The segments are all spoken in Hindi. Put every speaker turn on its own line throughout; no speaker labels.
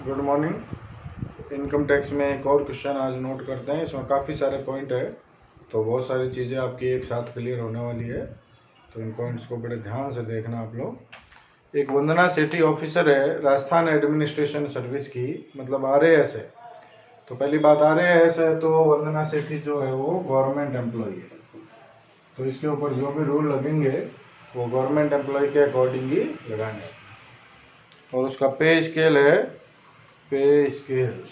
Good morning. इनकम टैक्स में एक और क्वेश्चन आज नोट करते हैं। इसमें काफ़ी सारे पॉइंट है, तो बहुत सारी चीज़ें आपकी एक साथ क्लियर होने वाली है, तो इन पॉइंट्स को बड़े ध्यान से देखना आप लोग। एक वंदना सेठी ऑफिसर है राजस्थान एडमिनिस्ट्रेशन सर्विस की, मतलब RAS है। तो पहली बात RAS है तो वंदना सेठी जो है वो गवर्नमेंट एम्प्लॉय है, तो इसके ऊपर जो भी रूल लगेंगे वो गवर्नमेंट एम्प्लॉय के अकॉर्डिंग ही लगाएंगे। और उसका पे स्केल है, पे स्केल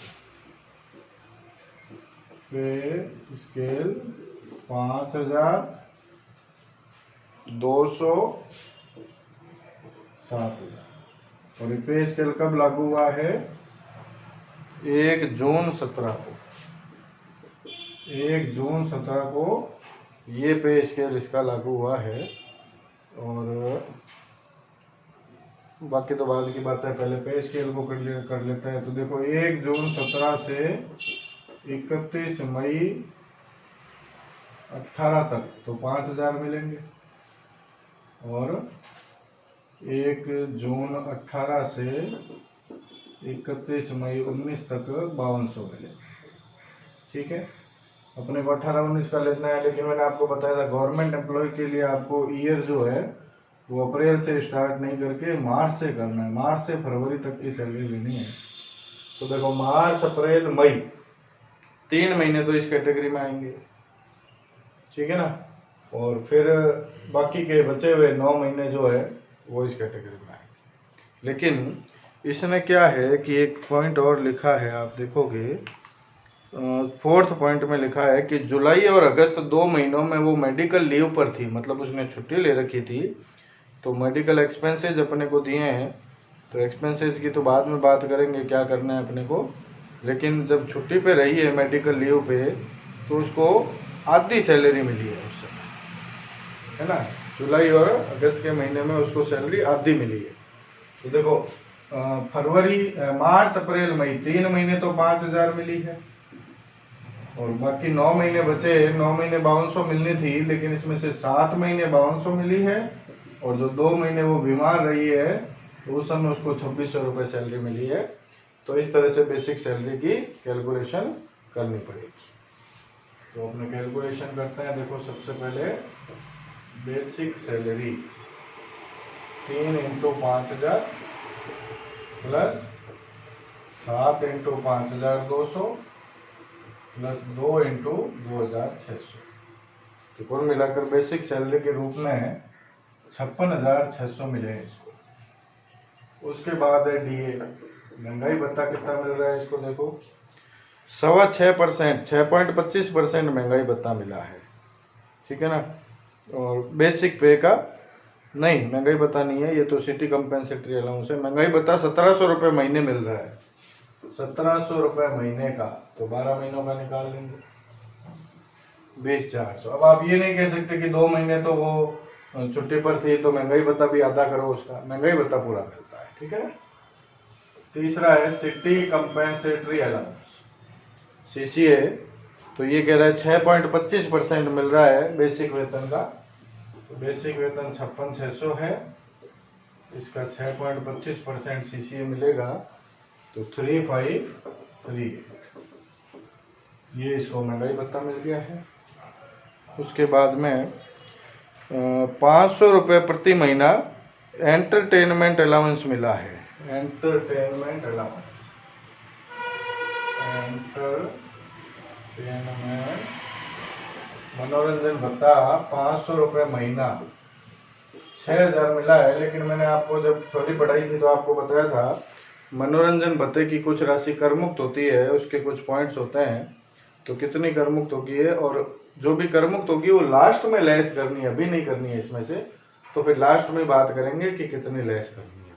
5,207। और ये पे स्केल कब लागू हुआ है? 1 जून 17 को। 1 जून 17 को ये पे स्केल इसका लागू हुआ है। और बाकी तो बाद की बात है, पहले पे स्केल को कर लेते हैं। तो देखो 1 जून 17 से 31 मई 18 तक तो 5,000 मिलेंगे, और 1 जून 18 से 31 मई 19 तक 5200 मिलेंगे। ठीक है, अपने को 18-19 का लेना है, लेकिन मैंने आपको बताया था गवर्नमेंट एम्प्लॉय के लिए आपको ईयर जो है वो अप्रैल से स्टार्ट नहीं करके मार्च से करना है। मार्च से फरवरी तक की सैलरी लेनी है। तो देखो मार्च अप्रैल मई 3 महीने तो इस कैटेगरी में आएंगे, ठीक है ना। और फिर बाकी के बचे हुए 9 महीने जो है वो इस कैटेगरी में आएंगे। लेकिन इसमें क्या है कि एक पॉइंट और लिखा है, आप देखोगे 4th पॉइंट में लिखा है कि जुलाई और अगस्त 2 महीनों में वो मेडिकल लीव पर थी, मतलब उसने छुट्टी ले रखी थी, तो मेडिकल एक्सपेंसेस अपने को दिए हैं। तो एक्सपेंसेस की तो बाद में बात करेंगे क्या करना है अपने को, लेकिन जब छुट्टी पे रही है मेडिकल लीव पे तो उसको आधी सैलरी मिली है उस समय, है ना। जुलाई और अगस्त के महीने में उसको सैलरी आधी मिली है। तो देखो मार्च अप्रैल मई 3 महीने तो 5,000 मिली है, और बाकी 9 महीने बचे। 9 महीने 5200 मिलनी थी, लेकिन इसमें से 7 महीने 5200 मिली है, और जो 2 महीने वो बीमार रही है तो उस समय उसको 2600 रुपये सैलरी मिली है। तो इस तरह से बेसिक सैलरी की कैलकुलेशन करनी पड़ेगी। तो अपने कैलकुलेशन करते हैं। देखो सबसे पहले बेसिक सैलरी 3 × 5,000 प्लस 7 × 5,200 प्लस 2 × 2,600। तो कुल मिलाकर बेसिक सैलरी के रूप में 56,600 मिले हैं इसको। उसके बाद है DA, महंगाई भत्ता कितना मिल रहा है इसको, देखो 6.25%, 6.25% महंगाई भत्ता मिला है, ठीक है ना। और बेसिक पे का नहीं, महंगाई भत्ता नहीं है, ये तो सिटी कंपेंसेटरी अलाउंस है। महंगाई भत्ता 1700 रुपये महीने मिल रहा है, 1700 रुपये महीने का, तो 12 महीनों का निकाल लेंगे 20,400। अब आप ये नहीं कह सकते कि 2 महीने तो वो छुट्टी पर थी तो महंगाई भत्ता भी आधा करो उसका, महंगाई भत्ता पूरा मिलता है, ठीक है ना। तीसरा है सिटी कंपेंसेटरी अलाउंस, CCA। तो ये कह रहा है 6.25% मिल रहा है बेसिक वेतन का। तो बेसिक वेतन 56,600 है, इसका 6.25% CCA मिलेगा, तो 3,538 ये इसको महंगाई भत्ता मिल गया है। उसके बाद में 500 रुपये प्रति महीना एंटरटेनमेंट अलाउंस मिला है। एंटरटेनमेंट अलाउंस, मनोरंजन भत्ता 500 रुपये महीना, 6,000 मिला है। लेकिन मैंने आपको जब थ्योरी पढ़ाई थी तो आपको बताया था मनोरंजन भत्ते की कुछ राशि कर मुक्त होती है, उसके कुछ पॉइंट्स होते हैं। तो कितनी कर मुक्त होगी है, और जो भी कर मुक्त होगी वो लास्ट में लेस करनी है, अभी नहीं करनी है इसमें से। तो फिर लास्ट में बात करेंगे कि कितनी लेस करनी है,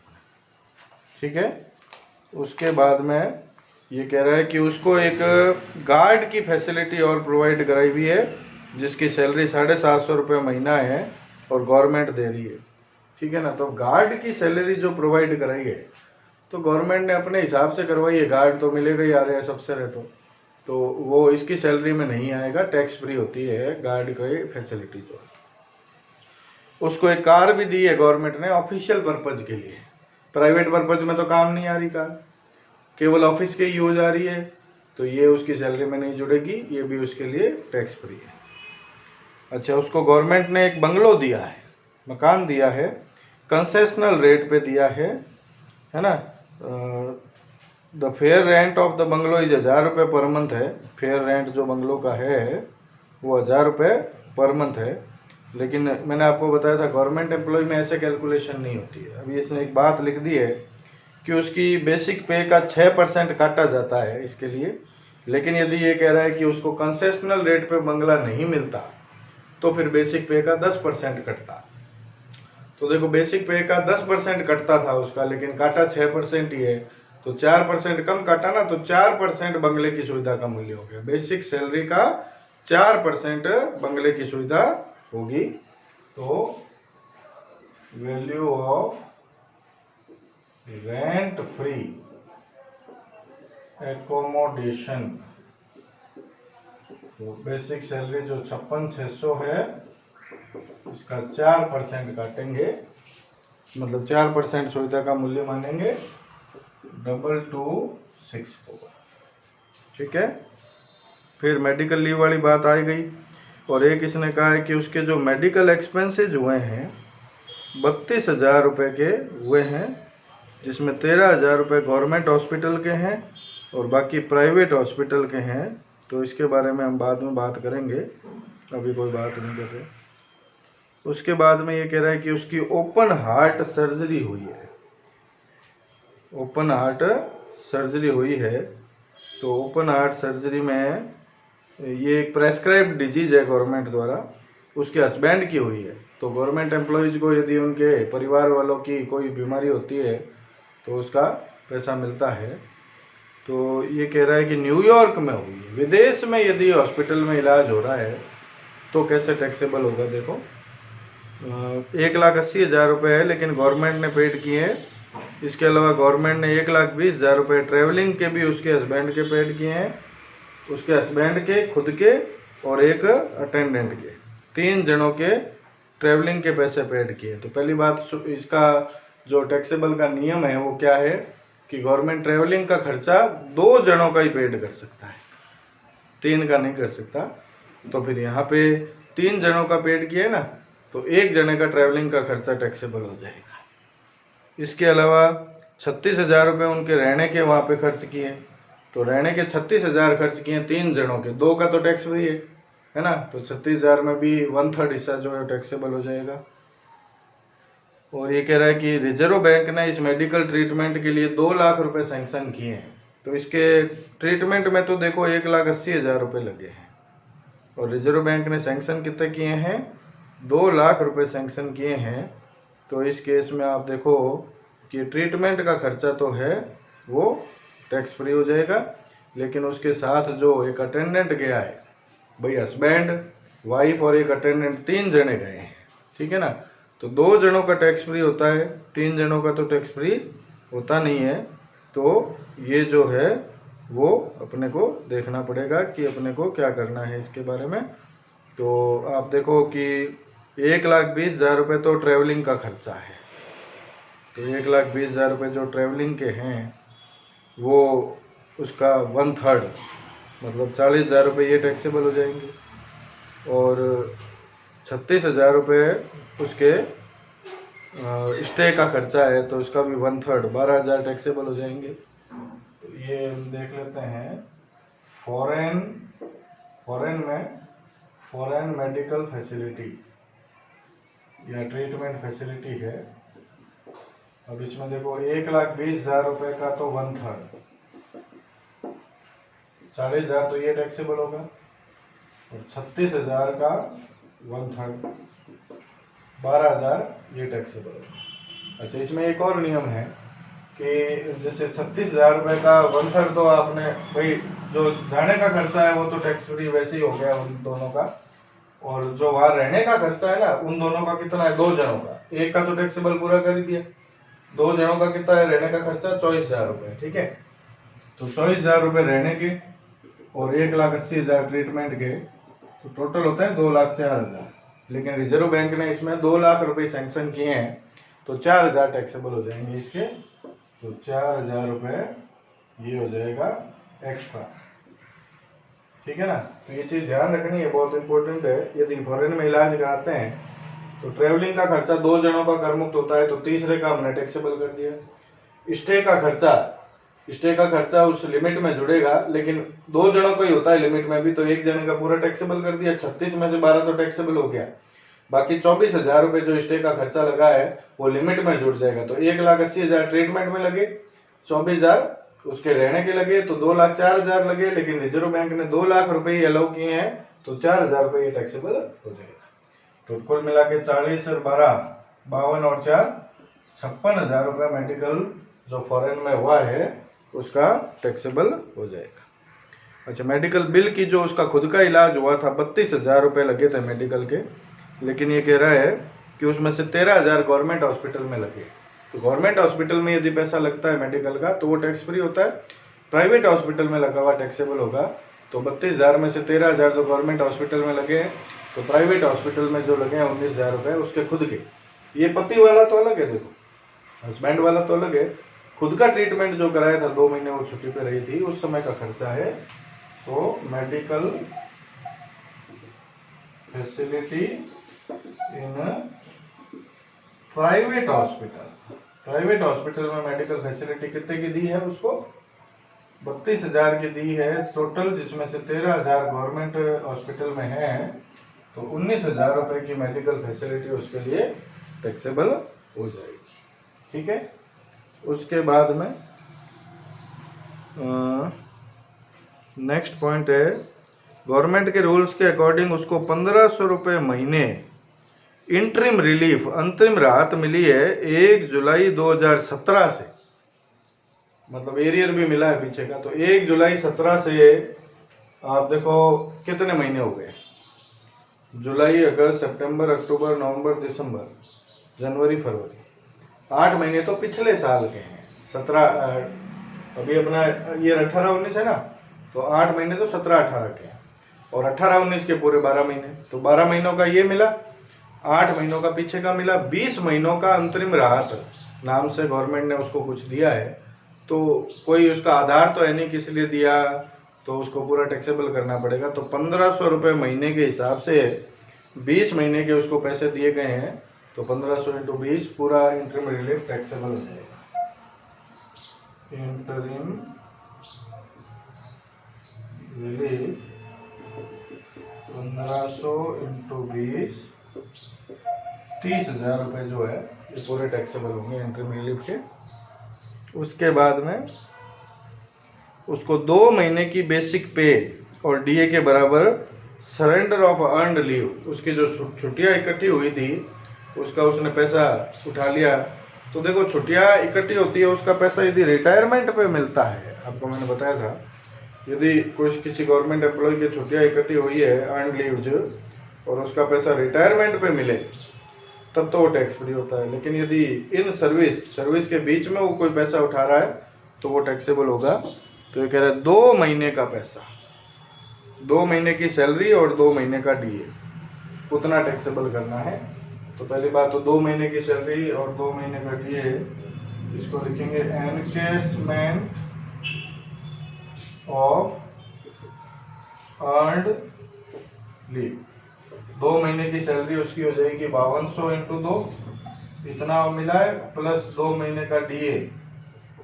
ठीक है। उसके बाद में ये कह रहा है कि उसको एक गार्ड की फैसिलिटी और प्रोवाइड कराई हुई है, जिसकी सैलरी 750 रुपये महीना है और गवर्नमेंट दे रही है, ठीक है ना। तो गार्ड की सैलरी जो प्रोवाइड कराई है तो गवर्नमेंट ने अपने हिसाब से करवाई है, गार्ड तो मिलेगा ही RAS अफसर है तो वो इसकी सैलरी में नहीं आएगा, टैक्स फ्री होती है गार्ड की फैसिलिटी। तो उसको एक कार भी दी है गवर्नमेंट ने ऑफिशियल पर्पज के लिए, प्राइवेट पर्पज में तो काम नहीं आ रही कार। केवल ऑफिस के यूज आ रही है तो ये उसकी सैलरी में नहीं जुड़ेगी, ये भी उसके लिए टैक्स फ्री है। अच्छा, उसको गवर्नमेंट ने एक बंगलो दिया है, मकान दिया है, कंसेशनल रेट पे दिया है ना। The fair rent of the bungalow is 1000 रुपये पर मंथ है। फेयर रेंट जो बंगलो का है वो 1000 रुपये पर मंथ है। लेकिन मैंने आपको बताया था गवर्नमेंट एम्प्लॉय में ऐसे कैलकुलेशन नहीं होती है। अभी इसने एक बात लिख दी है कि उसकी बेसिक पे का 6% काटा जाता है इसके लिए। लेकिन यदि ये कह रहा है कि उसको कंसेशनल रेट पे बंगला नहीं मिलता तो फिर बेसिक पे का 10% कटता। तो देखो, बेसिक पे का 10% कटता था उसका, लेकिन काटा 6% ही है, तो 4% कम काटा ना, तो 4% बंगले की सुविधा का मूल्य हो गया। बेसिक सैलरी का 4% बंगले की सुविधा होगी। तो value of rent free accommodation, तो बेसिक सैलरी जो 56,600 है इसका 4% काटेंगे, मतलब 4% सुविधा का मूल्य मानेंगे, 2264। ठीक है। फिर मेडिकल लीव वाली बात आ गई। और एक इसने कहा है कि उसके जो मेडिकल एक्सपेंसेज हुए हैं 32,000 रुपये के हुए हैं, जिसमें 13,000 रुपये गवर्नमेंट हॉस्पिटल के हैं और बाकी प्राइवेट हॉस्पिटल के हैं। तो इसके बारे में हम बाद में बात करेंगे, अभी कोई बात नहीं कर रहे। उसके बाद में ये कह रहा है कि उसकी ओपन हार्ट सर्जरी हुई है। ओपन हार्ट सर्जरी हुई है, तो ओपन हार्ट सर्जरी में ये एक प्रेस्क्राइब्ड डिजीज है गवर्नमेंट द्वारा, उसके हस्बैंड की हुई है। तो गवर्नमेंट एम्प्लॉयज़ को यदि उनके परिवार वालों की कोई बीमारी होती है तो उसका पैसा मिलता है। तो ये कह रहा है कि न्यूयॉर्क में हुई है। विदेश में यदि हॉस्पिटल में इलाज हो रहा है तो कैसे टैक्सेबल होगा। देखो, 1,80,000 रुपये है, लेकिन गवर्नमेंट ने पेड किए हैं। इसके अलावा गवर्नमेंट ने 1,20,000 रुपये ट्रैवलिंग के भी उसके हस्बैंड के पेड किए हैं, उसके हस्बैंड के, खुद के और एक अटेंडेंट के, 3 जनों के ट्रैवलिंग के पैसे पेड किए। तो पहली बात, इसका जो टैक्सेबल का नियम है वो क्या है कि गवर्नमेंट ट्रैवलिंग का खर्चा 2 जनों का ही पेड कर सकता है, 3 का नहीं कर सकता। तो फिर यहाँ पे 3 जनों का पेड किया है ना, तो 1 जने का ट्रैवलिंग का खर्चा टैक्सेबल हो जाएगा। इसके अलावा 36,000 रुपये उनके रहने के वहाँ पे खर्च किए, तो रहने के 36,000 खर्च किए 3 जनों के, 2 का तो टैक्स फ्री है ना। तो 36,000 में भी 1/3 हिस्सा जो है टैक्सेबल हो जाएगा। और ये कह रहा है कि रिजर्व बैंक ने इस मेडिकल ट्रीटमेंट के लिए 2 लाख रुपए सैंक्शन किए हैं। तो इसके ट्रीटमेंट में तो देखो 1,80,000 रुपये लगे हैं, और रिजर्व बैंक ने सैंक्शन कितने किए हैं, 2 लाख रुपए सैंक्शन किए हैं। तो इस केस में आप देखो कि ट्रीटमेंट का खर्चा तो है वो टैक्स फ्री हो जाएगा, लेकिन उसके साथ जो एक अटेंडेंट गया है, भाई हस्बैंड, वाइफ और एक अटेंडेंट, 3 जने गए हैं, ठीक है ना। तो 2 जनों का टैक्स फ्री होता है, 3 जनों का तो टैक्स फ्री होता नहीं है। तो ये जो है वो अपने को देखना पड़ेगा कि अपने को क्या करना है इसके बारे में। तो आप देखो कि 1,20,000 रुपये तो ट्रैवलिंग का खर्चा है, तो 1,20,000 रुपये जो ट्रैवलिंग के हैं वो उसका 1/3 मतलब 40,000 रुपये ये टैक्सेबल हो जाएंगे, और 36,000 रुपये उसके स्टे का खर्चा है, तो उसका भी 1/3 12,000 टैक्सेबल हो जाएंगे। तो ये हम देख लेते हैं फॉरेन में फॉरेन मेडिकल फैसिलिटी या ट्रीटमेंट फैसिलिटी है। अब इसमें देखो 1,20,000 रुपये का तो 1/3, 40,000 तो ये टैक्सेबल होगा, और 36,000 का 1/3 12,000 ये टैक्सेबल होगा। अच्छा, इसमें एक और नियम है कि जैसे 36,000 रुपये का 1/3 तो आपने, भाई जो जाने का खर्चा है वो तो टैक्स फ्री वैसे ही हो गया उन दोनों का, और जो वहाँ रहने का खर्चा है ना उन दोनों का कितना है, 2 जनों का, एक का तो टैक्सेबल पूरा कर ही दिया, 2 जनों का कितना है रहने का खर्चा, 24,000 रुपये, ठीक है। तो 24,000 रुपये रहने के और 1,80,000 ट्रीटमेंट के, तो टोटल होता है 2,04,000। लेकिन रिजर्व बैंक ने इसमें 2 लाख रुपए सैंक्शन किए हैं, तो 4,000 टैक्सेबल हो जाएंगे इसके। तो 4,000 रुपये ये हो जाएगा एक्स्ट्रा। ठीक है ना। तो ये चीज ध्यान रखनी है, बहुत इंपॉर्टेंट है। यदि फॉरेन में इलाज कराते हैं तो ट्रेवलिंग का खर्चा 2 जनों का कर मुक्त होता है, तो तीसरे का हमने टैक्सेबल कर दिया। स्टे का खर्चा उस लिमिट में जुड़ेगा, लेकिन 2 जनों का ही होता है लिमिट में भी, तो 1 जने का पूरा टैक्सेबल कर दिया। 36 में से 12 तो टैक्सेबल हो गया, बाकी 24,000 रुपए जो स्टे का खर्चा लगा है वो लिमिट में जुड़ जाएगा। तो 1,80,000 ट्रीटमेंट में लगे, 24,000 उसके रहने के लगे, तो 2,04,000 लगे, लेकिन रिजर्व बैंक ने 2 लाख रुपए ही अलाउ किए हैं, तो 4,000 रुपए ये टैक्सेबल हो जाएगा। तो कुल मिला के 40 और 12 52 और 4 56,000 रुपए मेडिकल जो फॉरेन में हुआ है उसका टैक्सेबल हो जाएगा। अच्छा, मेडिकल बिल की जो उसका खुद का इलाज हुआ था 32,000 रुपए लगे थे मेडिकल के, लेकिन ये कह रहा है कि उसमें से 13,000 गवर्नमेंट हॉस्पिटल में लगे। तो गवर्नमेंट हॉस्पिटल में यदि पैसा लगता है मेडिकल का तो वो टैक्स फ्री होता है, प्राइवेट हॉस्पिटल में लगा हुआ टैक्सेबल होगा। तो 32,000 में से 13,000 जो गवर्नमेंट हॉस्पिटल में लगे हैं, तो प्राइवेट हॉस्पिटल में जो लगे हैं 19,000 रुपए उसके खुद के। ये पति वाला तो अलग है, देखो हस्बैंड वाला तो अलग है। खुद का ट्रीटमेंट जो कराया था 2 महीने वो छुट्टी पे रही थी, उस समय का खर्चा है। तो medical facility in private hospital में मेडिकल फैसिलिटी कितने की दी है उसको? 32,000 की दी है टोटल, जिसमें से 13,000 गवर्नमेंट हॉस्पिटल में है, तो 19,000 रुपए की मेडिकल फैसिलिटी उसके लिए टैक्सेबल हो जाएगी। ठीक है। उसके बाद में नेक्स्ट पॉइंट है, गवर्नमेंट के रूल्स के अकॉर्डिंग उसको 1,500 रुपए महीने इंटरिम रिलीफ अंतरिम राहत मिली है 1 जुलाई 2017 से, मतलब एरियर भी मिला है पीछे का। तो 1 जुलाई 17 से आप देखो कितने महीने हो गए, जुलाई अगस्त सितंबर अक्टूबर नवंबर दिसंबर जनवरी फरवरी, 8 महीने तो पिछले साल के हैं। 17 अभी अपना ईयर 18-19 है ना, तो 8 महीने तो 17-18 के हैं, और 18-19 के पूरे 12 महीने, तो 12 महीनों का ये मिला, 8 महीनों का पीछे का मिला, 20 महीनों का अंतरिम राहत नाम से गवर्नमेंट ने उसको कुछ दिया है। तो कोई उसका आधार तो है नहीं किस लिए दिया, तो उसको पूरा टैक्सेबल करना पड़ेगा। तो 1,500 रुपए महीने के हिसाब से 20 महीने के उसको पैसे दिए गए हैं, तो 1,500 × 20 पूरा इंटरिम रिलीफ टैक्सेबल हो जाएगा। इंटरिम रिलीफ 1,500 × 20 30,000 रुपए जो है ये पूरे टैक्सेबल होंगे इंटरिम रिलीफ के। उसके बाद में उसको 2 महीने की बेसिक पे और डीए के बराबर सरेंडर ऑफ अर्नड लीव, उसकी जो छुट्टियां इकट्ठी हुई थी उसका उसने पैसा उठा लिया। तो देखो छुट्टियां इकट्ठी होती है, उसका पैसा यदि रिटायरमेंट पे मिलता है, आपको मैंने बताया था, यदि किसी गवर्नमेंट एम्प्लॉय की छुट्टियां इकट्ठी हुई है अर्नड लीव और उसका पैसा रिटायरमेंट पे मिले, तब तो वो टैक्स फ्री होता है। लेकिन यदि इन सर्विस के बीच में वो कोई पैसा उठा रहा है तो वो टैक्सेबल होगा। तो ये कह रहे हैं 2 महीने का पैसा, 2 महीने की सैलरी और 2 महीने का डीए, उतना टैक्सेबल करना है। तो पहली बात तो 2 महीने की सैलरी और 2 महीने का डीए, इसको लिखेंगे एनकेशमेंट ऑफ अर्नड लीव। 2 महीने की सैलरी उसकी हो जाएगी 5200 × 2, इतना मिला है, प्लस 2 महीने का डीए,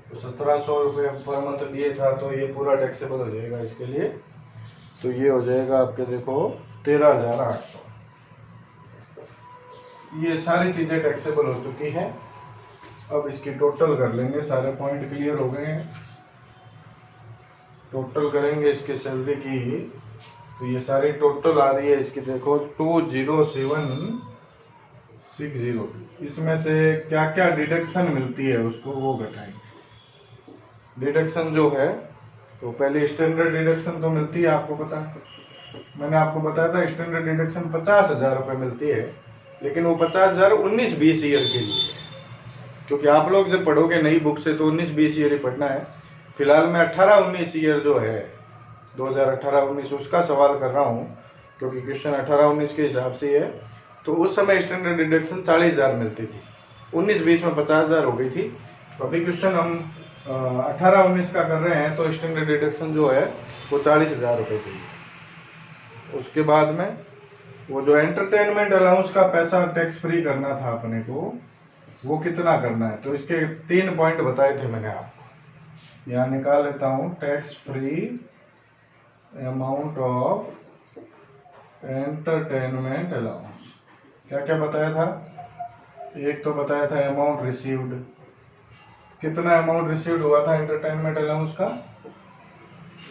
तो 1,700 रुपये पर मंथ डीए था, तो ये पूरा टैक्सेबल हो जाएगा इसके लिए। तो ये हो जाएगा आपके देखो 13,800। ये सारी चीजें टैक्सेबल हो चुकी हैं। अब इसकी टोटल कर लेंगे, सारे पॉइंट क्लियर हो गए हैं। टोटल करेंगे इसके सैलरी की, तो ये सारी टोटल आ रही है इसकी देखो 20760। इसमें से क्या क्या डिडक्शन मिलती है उसको वो घटाएंगे। डिडक्शन जो है तो पहले स्टैंडर्ड डिडक्शन तो मिलती है, आपको पता है, मैंने आपको बताया था स्टैंडर्ड डिडक्शन 50,000 रुपये मिलती है, लेकिन वो 50,000 19-20 ईयर के लिए है, क्योंकि आप लोग जब पढ़ोगे नई बुक से तो 19-20 ईयर ही पढ़ना है। फिलहाल मैं 18-19 ईयर जो है 2018-19 उसका सवाल कर रहा हूँ, क्योंकि क्वेश्चन 18-19 के हिसाब से है। तो उस समय स्टैंडर्ड डिडक्शन 40,000 मिलती थी, 19-20 में 50,000 हो गई थी। तो अभी क्वेश्चन हम 18-19 का कर रहे हैं तो स्टैंडर्ड डिडक्शन जो है वो 40,000 रुपये की है। उसके बाद में वो जो एंटरटेनमेंट अलाउंस का पैसा टैक्स फ्री करना था अपने को, वो कितना करना है, तो इसके 3 पॉइंट बताए थे मैंने आपको। यहाँ निकाल लेता हूँ, tax free amount of entertainment allowance. क्या क्या बताया था? एक तो बताया था अमाउंट रिसीव्ड, कितना अमाउंट रिसीव्ड हुआ था एंटरटेनमेंट अलाउंस का,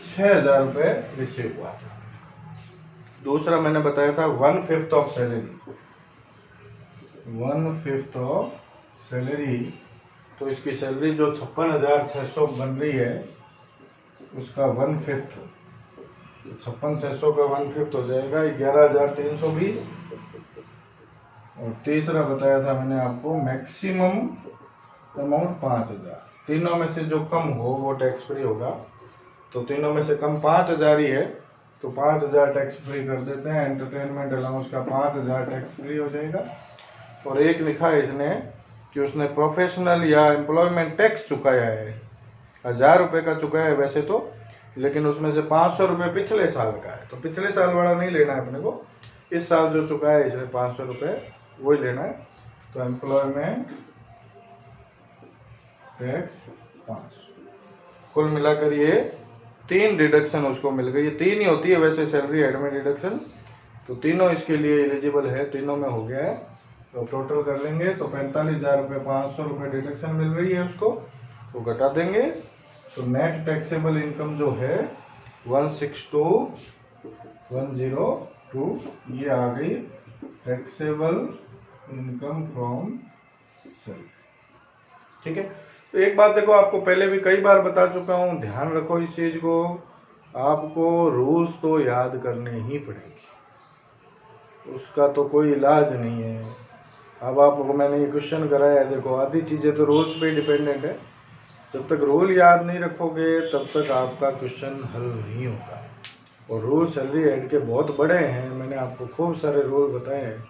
6,000 रुपये रिसीव हुआ था। दूसरा मैंने बताया था 1/5 ऑफ सैलरी, 1/5 ऑफ सैलरी। तो इसकी सैलरी जो 56,600 बन रही है उसका 1/5, 56,600 का 1/5 हो जाएगा 11,320। और तीसरा बताया था मैंने आपको मैक्सिमम अमाउंट 5,000। तीनों में से जो कम हो वो टैक्स फ्री होगा, तो तीनों में से कम 5,000 ही है तो 5,000 टैक्स फ्री कर देते हैं। एंटरटेनमेंट अलाउंस का 5,000 टैक्स फ्री हो जाएगा। और एक लिखा है इसने कि उसने प्रोफेशनल या एम्प्लॉयमेंट टैक्स चुकाया है, 1,000 रुपये का चुकाया है वैसे तो, लेकिन उसमें से 500 रुपये पिछले साल का है, तो पिछले साल वाला नहीं लेना है अपने को, इस साल जो चुकाया है इसने 500 रुपये वही लेना है। तो एम्प्लॉयमेंट टैक्स 500, कुल मिलाकर ये 3 डिडक्शन उसको मिल गई। ये 3 ही होती है वैसे सैलरी एडमिन डिडक्शन, तो तीनों इसके लिए एलिजिबल है, तीनों में हो गया है। तो टोटल कर लेंगे तो 45,000 रुपये 500 रुपये डिडक्शन मिल रही है उसको, वो घटा देंगे तो नेट टैक्सेबल इनकम जो है 162,102 ये आ गई टैक्सेबल इनकम फ्रॉम सैलरी। ठीक है, तो एक बात देखो, आपको पहले भी कई बार बता चुका हूँ, ध्यान रखो इस चीज को, आपको रूल्स तो याद करने ही पड़ेंगे, उसका तो कोई इलाज नहीं है। अब आपको मैंने ये क्वेश्चन कराया है, देखो आधी चीजें तो रूल्स पे डिपेंडेंट है, जब तक रूल याद नहीं रखोगे तब तक आपका क्वेश्चन हल नहीं होगा। और रूल सैलरी एड के बहुत बड़े हैं, मैंने आपको खूब सारे रूल बताए हैं।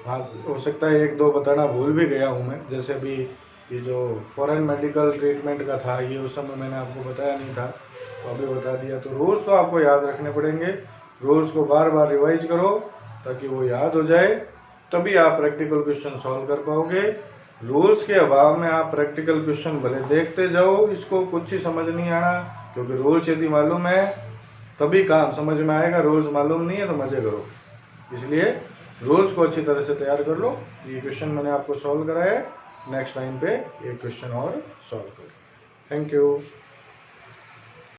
हाँ, हो सकता है 1-2 बताना भूल भी गया हूँ मैं, जैसे अभी ये जो फॉरेन मेडिकल ट्रीटमेंट का था, ये उस समय मैंने आपको बताया नहीं था तो अभी बता दिया। तो रूल्स तो आपको याद रखने पड़ेंगे, रूल्स को बार बार रिवाइज करो ताकि वो याद हो जाए, तभी आप प्रैक्टिकल क्वेश्चन सॉल्व कर पाओगे। रूल्स के अभाव में आप प्रैक्टिकल क्वेश्चन भले देखते जाओ, इसको कुछ ही समझ नहीं आना, क्योंकि रूल्स यदि मालूम है तभी काम समझ में आएगा, रूल्स मालूम नहीं है तो मजे करो। इसलिए रूल्स को अच्छी तरह से तैयार कर लो। ये क्वेश्चन मैंने आपको सॉल्व कराया है, नेक्स्ट टाइम पे एक क्वेश्चन और सॉल्व करो। Thank you.